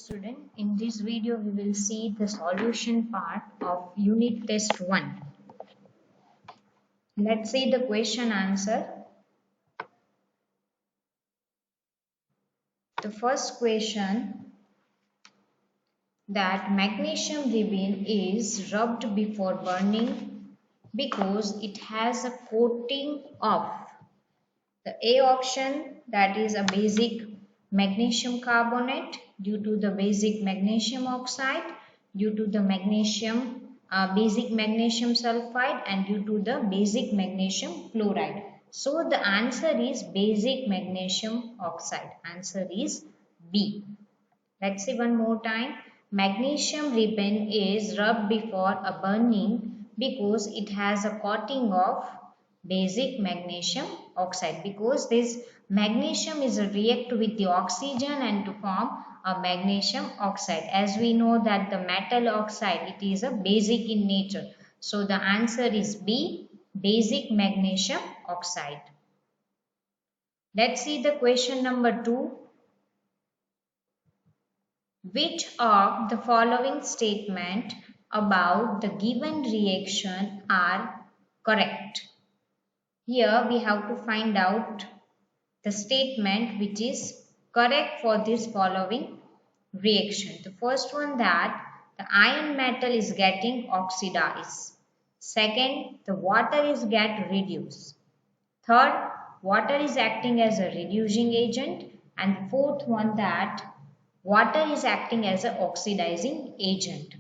Student, in this video we will see the solution part of unit test 1. Let's see the question answer. The first question, that magnesium ribbon is rubbed before burning because it has a coating of the A option, that is a basic magnesium carbonate due to the basic magnesium oxide, due to the basic magnesium sulfide, and due to the basic magnesium chloride. So the answer is basic magnesium oxide. Answer is B. Let's see one more time. Magnesium ribbon is rubbed before a burning because it has a coating of basic magnesium oxide, because this magnesium is a react with the oxygen and to form a magnesium oxide. As we know that the metal oxide, it is a basic in nature. So the answer is B, basic magnesium oxide. Let's see the question number 2. Which of the following statement about the given reaction are correct? Here we have to find out the statement which is correct for this following reaction. The first one, that the iron metal is getting oxidized. Second, the water is get reduced. Third, water is acting as a reducing agent. And fourth one, that water is acting as an oxidizing agent.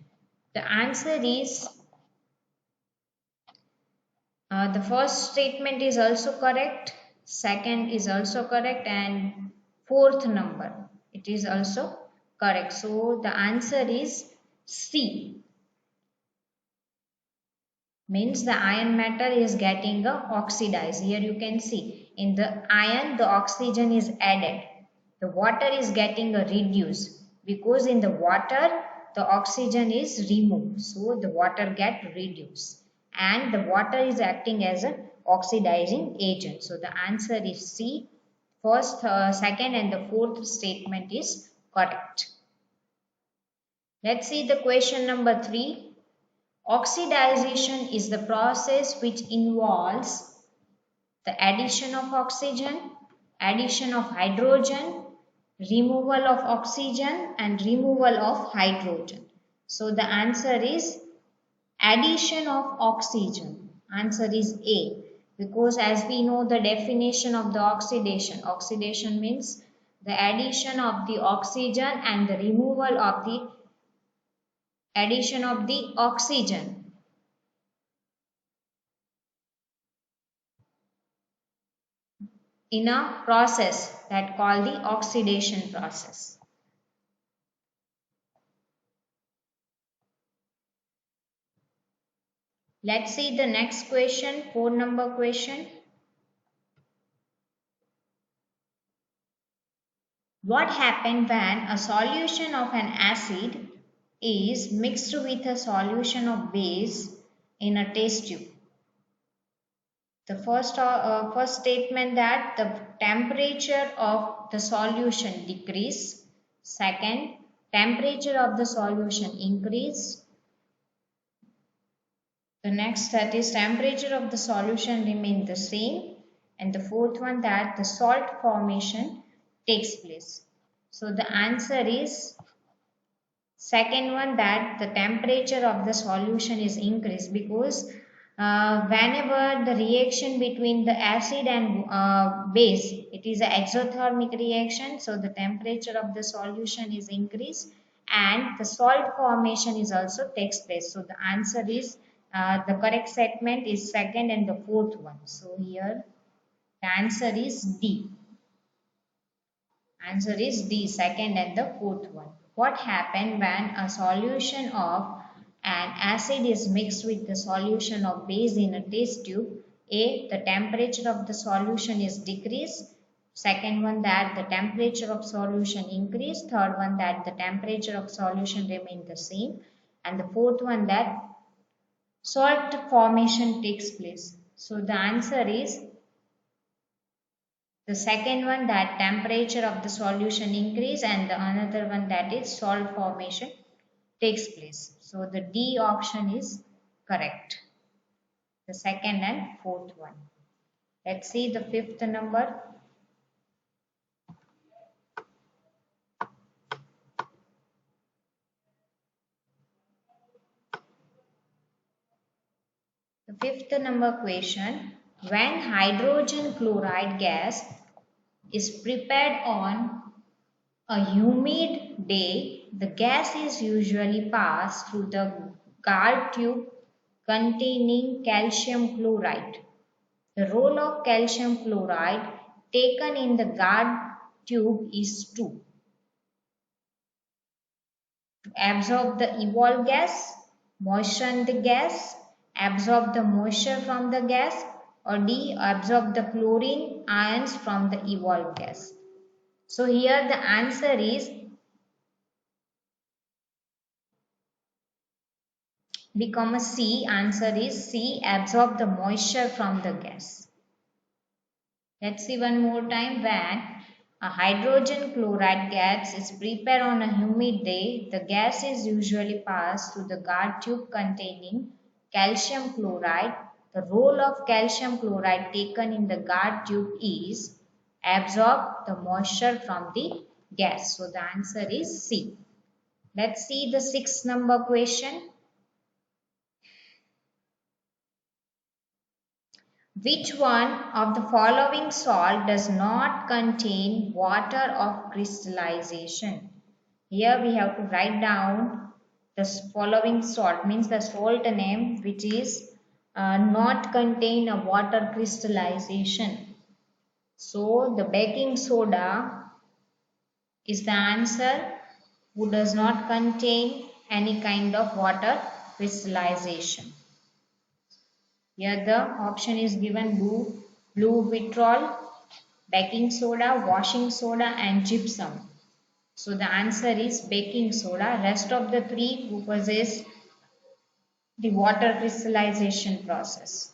The answer is the first statement is also correct, second is also correct, and fourth number, it is also correct. So the answer is C. Means the iron metal is getting oxidized. Here you can see in the iron the oxygen is added. The water is getting reduced because in the water the oxygen is removed. So the water get reduced. And the water is acting as an oxidizing agent. So the answer is C. First, second and the fourth statement is correct. Let's see the question number 3. Oxidization is the process which involves the addition of oxygen, addition of hydrogen, removal of oxygen and removal of hydrogen. So the answer is addition of oxygen. Answer is A, because as we know the definition of the oxidation. Oxidation means the addition of the oxygen and the removal of the addition of the oxygen. In a process that called the oxidation process. Let's see the next question, 4 number question. What happens when a solution of an acid is mixed with a solution of base in a test tube? The first statement, that the temperature of the solution decrease. Second, temperature of the solution increase. The next, that is temperature of the solution remain the same. And the fourth one, that the salt formation takes place. So the answer is second one, that the temperature of the solution is increased, because whenever the reaction between the acid and base, it is an exothermic reaction, so the temperature of the solution is increased and the salt formation is also takes place. So the answer is the correct statement is second and the fourth one. So here the answer is D. Answer is D, second and the fourth one. What happens when a solution of an acid is mixed with the solution of base in a test tube? A, the temperature of the solution is decreased. Second one, that the temperature of solution increased. Third one, that the temperature of solution remain the same. And the fourth one, that salt formation takes place. So the answer is The second one, that temperature of the solution increase, and the another one, that is salt formation takes place. So the D option is correct. The second and fourth one. Let's see the fifth number. The fifth number question. When hydrogen chloride gas is prepared on a humid day, the gas is usually passed through the guard tube containing calcium chloride. The role of calcium chloride taken in the guard tube is to absorb the evolved gas, moisten the gas, absorb the moisture from the gas, or D, absorb the chlorine ions from the evolved gas. So here the answer is become a C. Answer is C, absorb the moisture from the gas. Let's see one more time. When a hydrogen chloride gas is prepared on a humid day, the gas is usually passed through the guard tube containing calcium chloride. The role of calcium chloride taken in the guard tube is absorb the moisture from the gas. So the answer is C. Let's see the sixth number question. Which one of the following salt does not contain water of crystallization? Here we have to write down the following salt, means the salt name which is not contain a water crystallization. So the baking soda is the answer, who does not contain any kind of water crystallization. Here the option is given: blue vitriol, baking soda, washing soda, and gypsum. So the answer is baking soda. Rest of the three who possess the water crystallization process.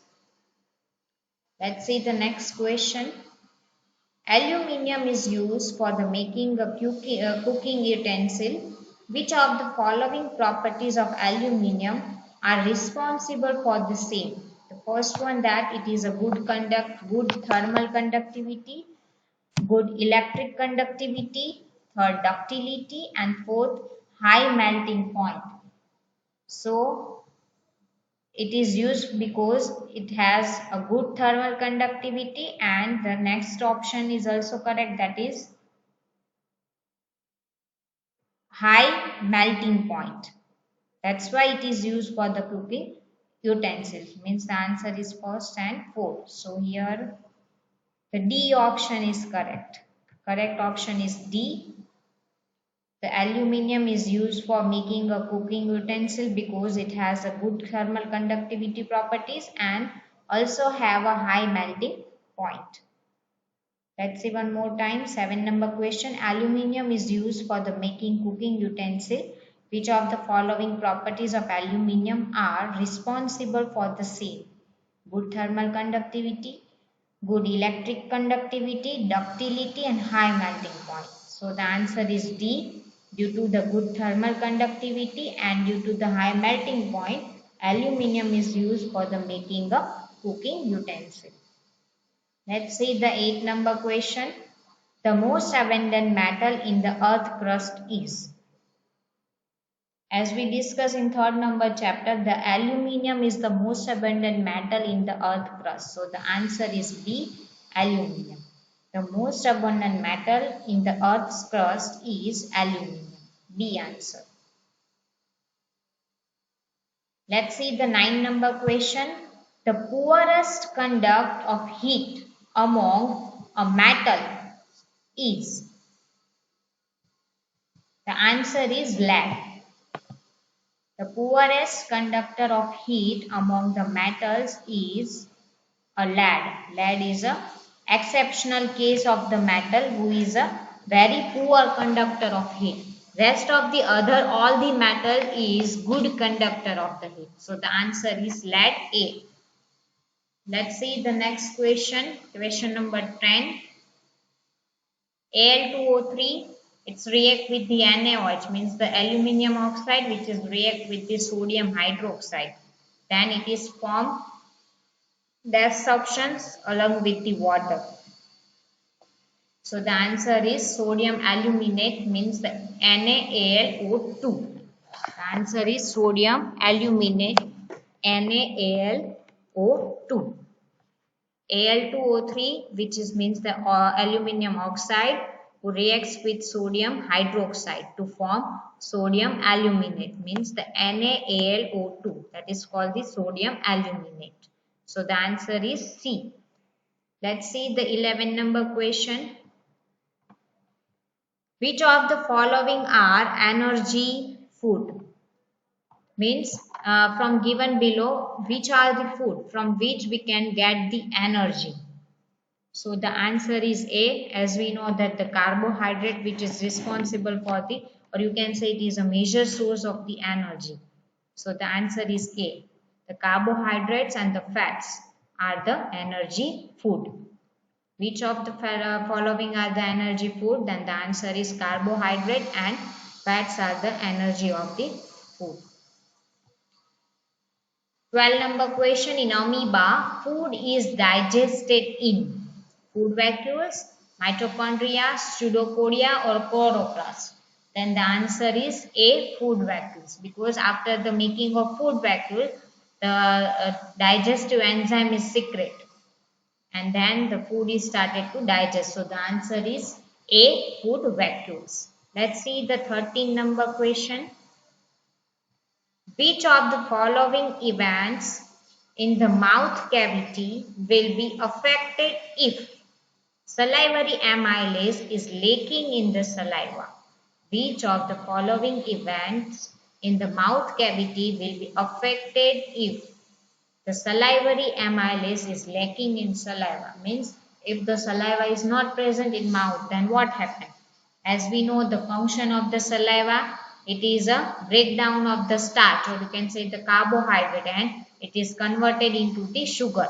Let's see the next question. Aluminium is used for the making a cooking utensil. Which of the following properties of aluminium are responsible for the same? The first one, that it is a good thermal conductivity, good electric conductivity, third ductility, and fourth high melting point. So it is used because it has a good thermal conductivity, and the next option is also correct, that is high melting point. That's why it is used for the cooking utensils. Means the answer is first and fourth. So here the D option is correct. Correct option is D. The aluminium is used for making a cooking utensil because it has a good thermal conductivity properties and also have a high melting point. Let's see one more time. 7 number question. Aluminium is used for the making cooking utensil. Which of the following properties of aluminium are responsible for the same? Good thermal conductivity, good electric conductivity, ductility, and high melting point. So the answer is D. Due to the good thermal conductivity and due to the high melting point, aluminium is used for the making a cooking utensil. Let's see the 8 number question. The most abundant metal in the earth crust is. As we discussed in third number chapter, the aluminium is the most abundant metal in the earth crust. So the answer is B, aluminium. The most abundant metal in the earth's crust is aluminium. B answer. Let's see the 9 number question. The poorest conduct of heat among a metal is. The answer is lead. The poorest conductor of heat among the metals is a lead. Lead is a exceptional case of the metal who is a very poor conductor of heat. Rest of the other, all the metal is good conductor of the heat. So the answer is lead A. Let's see the next question. Question number 10. Al2O3, it's react with the NaOH, means the aluminium oxide, which is react with the sodium hydroxide. Then it is formed their substance along with the water. So the answer is sodium aluminate, means the NaAlO2. The answer is sodium aluminate, NaAlO2. Al2O3, which is means the aluminium oxide, who reacts with sodium hydroxide to form sodium aluminate, means the NaAlO2. That is called the sodium aluminate. So the answer is C. Let's see the 11 number question. Which of the following are energy food? Means from given below, which are the food from which we can get the energy? So the answer is A, as we know that the carbohydrate which is responsible for the, or you can say it is a major source of the energy. So the answer is A. The carbohydrates and the fats are the energy food. Which of the following are the energy food? Then the answer is carbohydrate and fats are the energy of the food. 12 number question. In amoeba, food is digested in food vacuoles, mitochondria, pseudopodia or chloroplast. Then the answer is A, food vacuoles, because after the making of food vacuole, the digestive enzyme is secreted and then the food is started to digest. So the answer is A, food vacuoles. Let's see the 13 number question. Which of the following events in the mouth cavity will be affected if salivary amylase is lacking in the saliva? Which of the following events in the mouth cavity will be affected if the salivary amylase is lacking in saliva? Means if the saliva is not present in mouth, then what happens? As we know the function of the saliva, it is a breakdown of the starch, or you can say the carbohydrate, and it is converted into the sugar.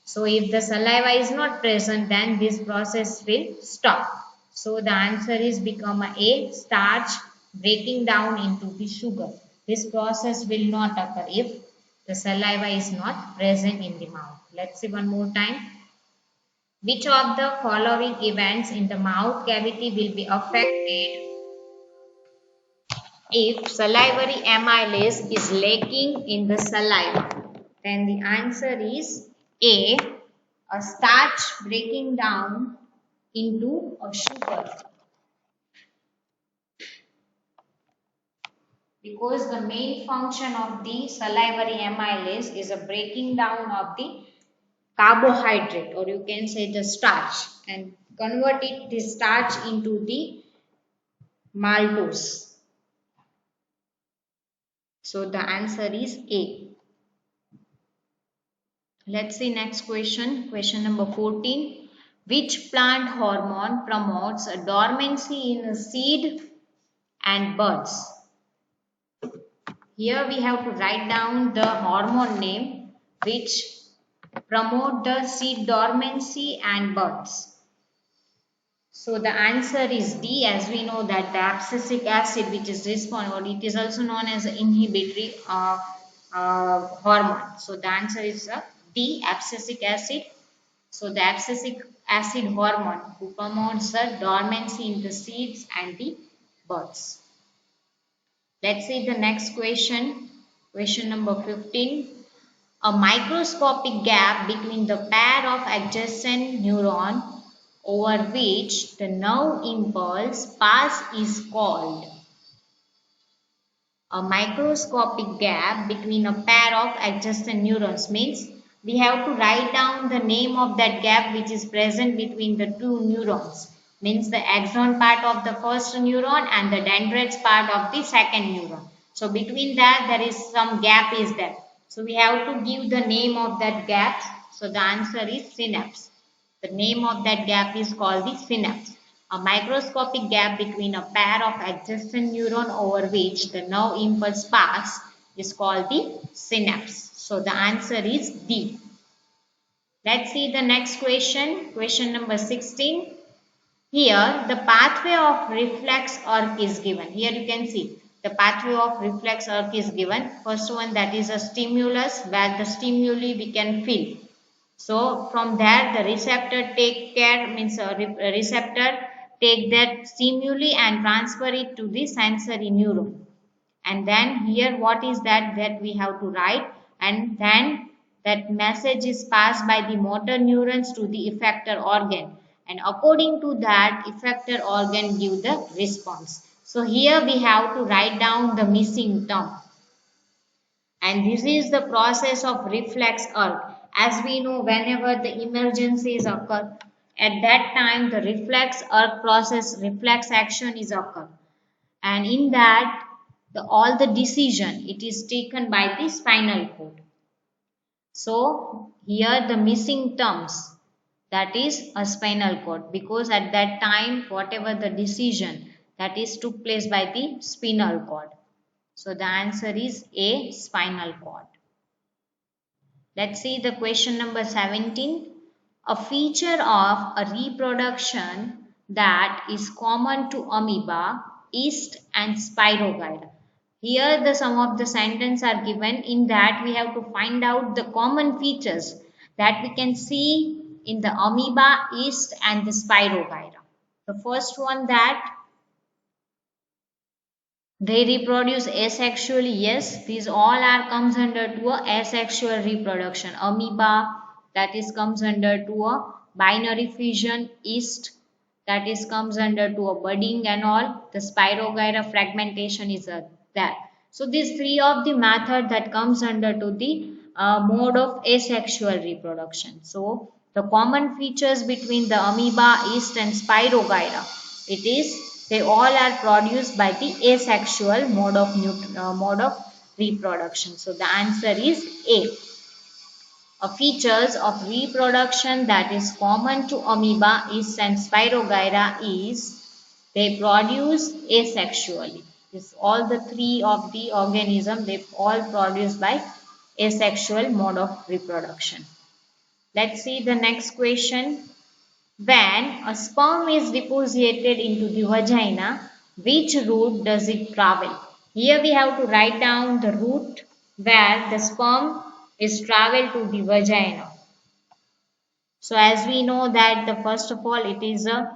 So if the saliva is not present, then this process will stop. So the answer is become a starch breaking down into the sugar. This process will not occur if the saliva is not present in the mouth. Let's see one more time. Which of the following events in the mouth cavity will be affected if salivary amylase is lacking in the saliva? Then the answer is A, a starch breaking down into a sugar. Because the main function of the salivary amylase is a breaking down of the carbohydrate, or you can say the starch, and convert it the starch into the maltose. So the answer is A. Let's see next question. Question number 14. Which plant hormone promotes a dormancy in a seed and buds? Here we have to write down the hormone name which promote the seed dormancy and buds. So the answer is D, as we know that the abscisic acid which is responsible, it is also known as inhibitory hormone. So the answer is D, abscisic acid. So the abscisic acid hormone who promotes the dormancy in the seeds and the buds. Let's see the next question. Question number 15. A microscopic gap between the pair of adjacent neurons over which the nerve impulse pass is called. A microscopic gap between a pair of adjacent neurons means we have to write down the name of that gap which is present between the two neurons. Means the axon part of the first neuron and the dendrites part of the second neuron. So between that there is some gap is there. So we have to give the name of that gap. So the answer is synapse. The name of that gap is called the synapse. A microscopic gap between a pair of adjacent neurons over which the nerve impulse pass is called the synapse. So the answer is D. Let's see the next question. Question number 16. Here the pathway of reflex arc is given. Here you can see the pathway of reflex arc is given. First one, that is a stimulus where the stimuli we can feel. So from there the receptor take care, means receptor take that stimuli and transfer it to the sensory neuron. And then here what is that we have to write, and then that message is passed by the motor neurons to the effector organ, and according to that effector organ give the response. So here we have to write down the missing term, and this is the process of reflex arc. As we know, whenever the emergencies occur, at that time the reflex arc process, reflex action is occur, and in that all the decision it is taken by the spinal cord. So here the missing terms, that is a spinal cord, because at that time whatever the decision that is took place by the spinal cord. So the answer is A, spinal cord. Let's see the question number 17. A feature of a reproduction that is common to amoeba, yeast and spirogyra. Here the some of the sentence are given, in that we have to find out the common features that we can see in the amoeba, yeast and the spirogyra. The first one, that they reproduce asexually. Yes, these all are comes under to a asexual reproduction. Amoeba, that is comes under to a binary fission. Yeast, that is comes under to a budding and all. The spirogyra fragmentation is there. So these three of the method that comes under to the mode of asexual reproduction. So the common features between the amoeba, yeast and spirogyra, it is they all are produced by the asexual mode of reproduction. So the answer is A. A features of reproduction that is common to amoeba, yeast and spirogyra is they produce asexually. This all the three of the organism, they all produced by asexual mode of reproduction. Let's see the next question. When a sperm is deposited into the vagina, which route does it travel? Here we have to write down the route where the sperm is travel to the vagina. So as we know that the first of all it is a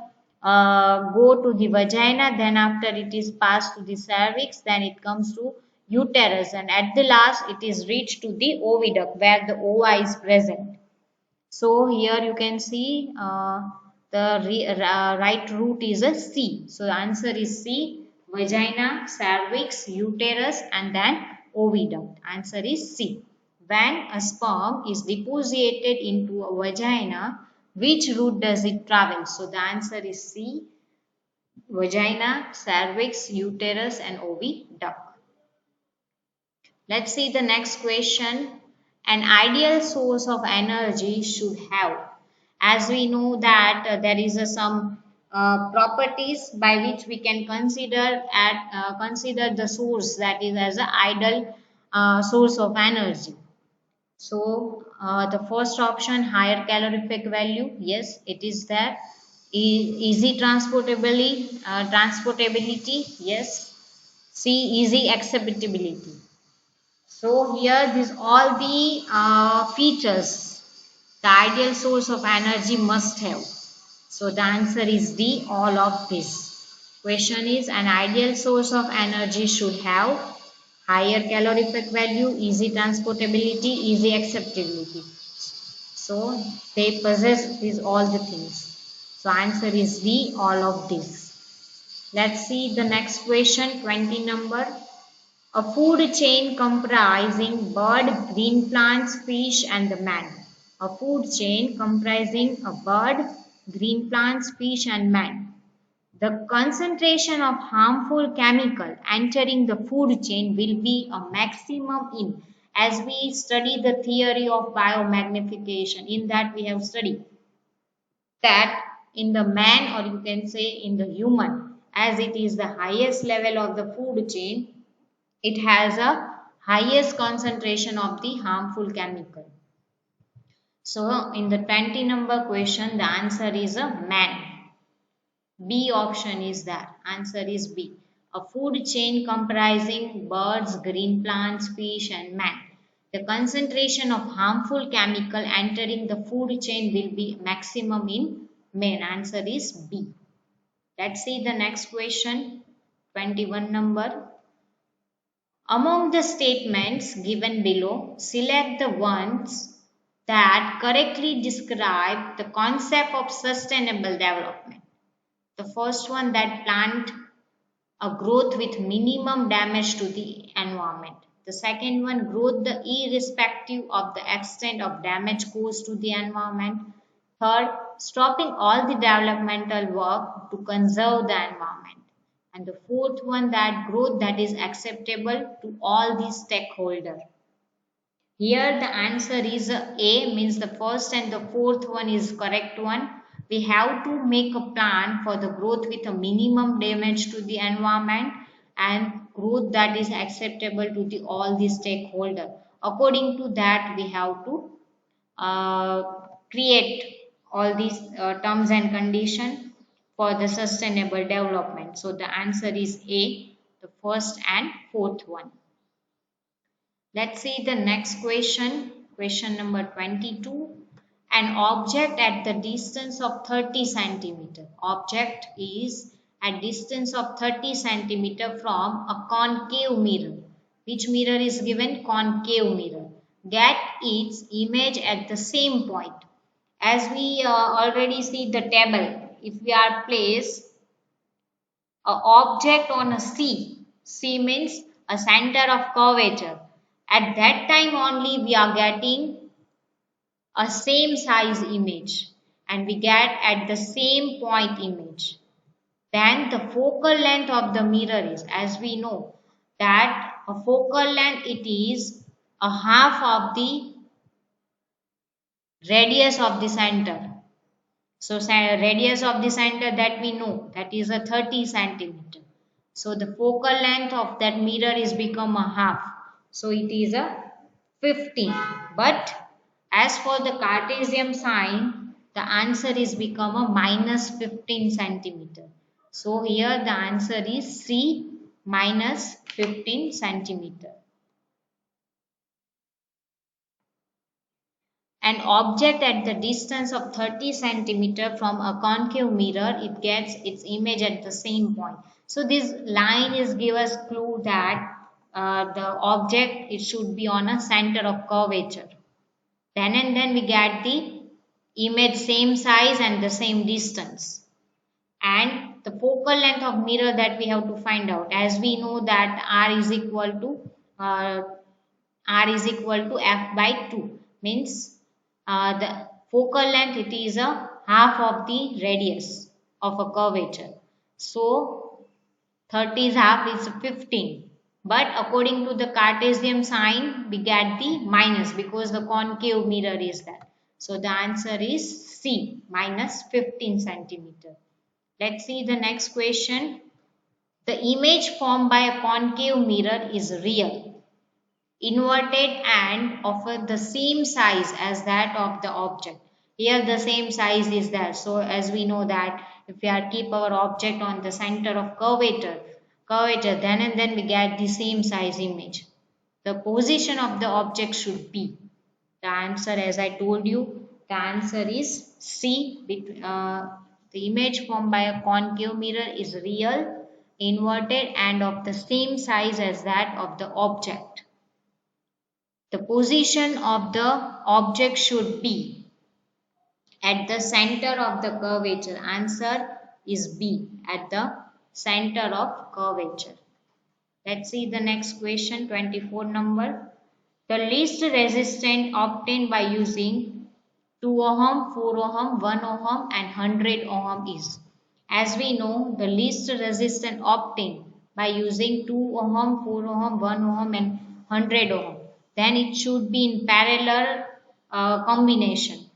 go to the vagina, then after it is passed to the cervix, then it comes to uterus, and at the last it is reached to the oviduct where the ova is present. So here you can see the right root is a C. So the answer is C, vagina, cervix, uterus and then oviduct. Answer is C. When a sperm is deposited into a vagina, which route does it travel? So the answer is C, vagina, cervix, uterus and oviduct. Let's see the next question. An ideal source of energy should have. As we know that there is some properties by which we can consider the source, that is as an ideal source of energy. So the first option, higher calorific value, yes, it is there. Easy transportability, yes. C, easy acceptability. So here these all the features the ideal source of energy must have. So the answer is D, all of this. Question is, an ideal source of energy should have higher calorific value, easy transportability, easy acceptability. So they possess these all the things. So answer is D, all of this. Let's see the next question, 20 number. A food chain comprising bird, green plants, fish and the man. A food chain comprising a bird, green plants, fish and man. The concentration of harmful chemical entering the food chain will be a maximum in, as we study the theory of biomagnification, in that we have studied that in the man, or you can say in the human, as it is the highest level of the food chain, it has a highest concentration of the harmful chemical. So in the 20 number question, the answer is a man. B option is there. Answer is B. A food chain comprising birds, green plants, fish and man. The concentration of harmful chemical entering the food chain will be maximum in man. Answer is B. Let's see the next question. 21 number. Among the statements given below, select the ones that correctly describe the concept of sustainable development. The first one, that plant a growth with minimum damage to the environment. The second one, growth the irrespective of the extent of damage caused to the environment. Third, stopping all the developmental work to conserve the environment. And the fourth one, that growth that is acceptable to all the stakeholders. Here the answer is A, means the first and the fourth one is correct one. We have to make a plan for the growth with a minimum damage to the environment and growth that is acceptable to all the stakeholders. According to that, we have to create all these terms and conditions for the sustainable development. So the answer is A, the first and fourth one. Let's see the next question. Question number 22. An object at the distance of 30 centimeter. Object is at distance of 30 centimeter from a concave mirror. Which mirror is given? Concave mirror. Get its image at the same point. As we already see the table, if we are placed an object on a C, C means a center of curvature. At that time only we are getting a same size image and we get at the same point image. Then the focal length of the mirror is, as we know that a focal length, it is a half of the radius of the center. So radius of the center that we know, that is a 30 centimeter. So the focal length of that mirror is become a half. So it is a 15. But as for the Cartesian sign, the answer is become a minus 15 centimeter. So here the answer is C, minus 15 centimeter. An object at the distance of 30 centimeter from a concave mirror, it gets its image at the same point. So this line is give us clue that the object, it should be on a center of curvature. Then and then we get the image same size and the same distance. And the focal length of mirror that we have to find out, as we know that R is equal to F by 2, means the focal length, it is a half of the radius of a curvature. So 30 is half, is 15. But according to the Cartesian sign, we get the minus because the concave mirror is there. So the answer is C, minus 15 centimeter. Let's see the next question. The image formed by a concave mirror is real, inverted and of the same size as that of the object. Here the same size is there. So as we know that if we are keep our object on the center of curvature, then and then we get the same size image. The position of the object should be. The answer, as I told you, the answer is C. The image formed by a concave mirror is real, inverted and of the same size as that of the object. The position of the object should be at the center of the curvature. Answer is B, at the center of curvature. Let's see the next question, 24 number. The least resistance obtained by using 2 ohm, 4 ohm, 1 ohm and 100 ohm is. As we know, the least resistance obtained by using 2 ohm, 4 ohm, 1 ohm and 100 ohm. Then it should be in parallel combination.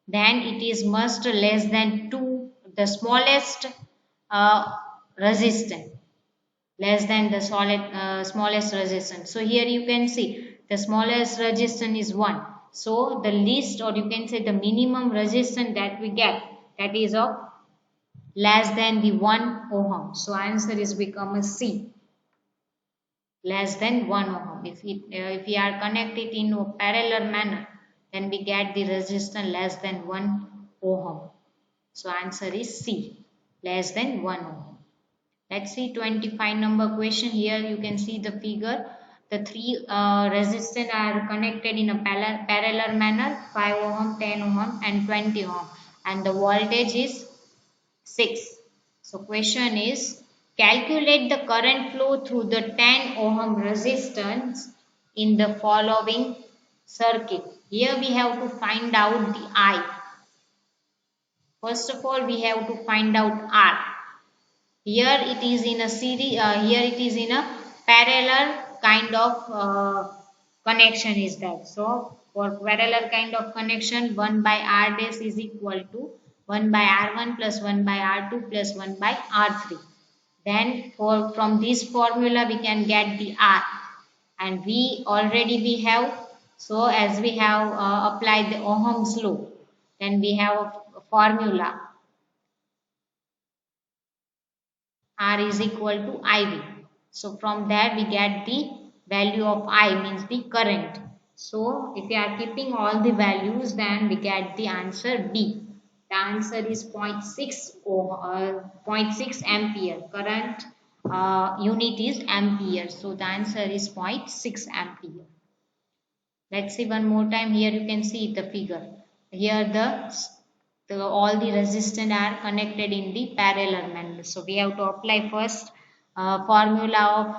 Then it is must less than 2, the smallest resistance, less than the smallest resistance. So here you can see the smallest resistance is 1. So the least, or you can say the minimum resistance that we get, that is of less than the 1 ohm. So answer is become a C, less than 1 ohm. If we are connected in a parallel manner, then we get the resistance less than 1 ohm. So answer is C, less than 1 ohm. Let's see 25 number question. Here you can see the figure. The three resistors are connected in a parallel manner, 5 ohm, 10 ohm and 20 ohm, and the voltage is 6. So question is, calculate the current flow through the 10 ohm resistance in the following circuit. Here we have to find out the I. First of all, we have to find out R. Here it is in a series, here it is in a parallel kind of connection is that. So for parallel kind of connection, 1 by R dash is equal to 1 by R1 plus 1 by R2 plus 1 by R3. Then from this formula we can get the R, and we have, so as we have applied the Ohm's law, then we have a formula R is equal to IV. So from there we get the value of I, means the current. So if we are keeping all the values, then we get the answer B. The answer is zero point 0.6 zero point 0.6 ampere. Current unit is ampere. So the answer is zero point 0.6 ampere. Let's see one more time. Here you can see the figure. Here the all the resistance are connected in the parallel manner. So we have to apply first formula of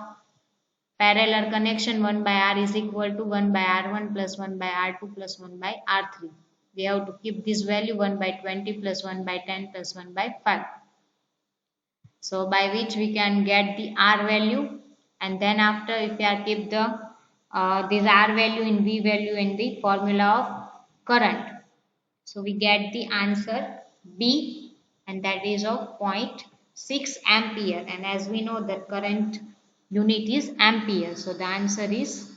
parallel connection. 1 by R is equal to 1 by R1 plus 1 by R2 plus 1 by R3. We have to keep this value 1 by 20 plus 1 by 10 plus 1 by 5. So by which we can get the R value, and then after if we are keep the this R value in V value in the formula of current, so we get the answer B, and that is of zero point 0.6 ampere, and as we know that current unit is ampere, so the answer is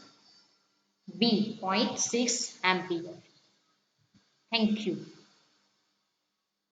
B, zero point 0.6 ampere. Thank you.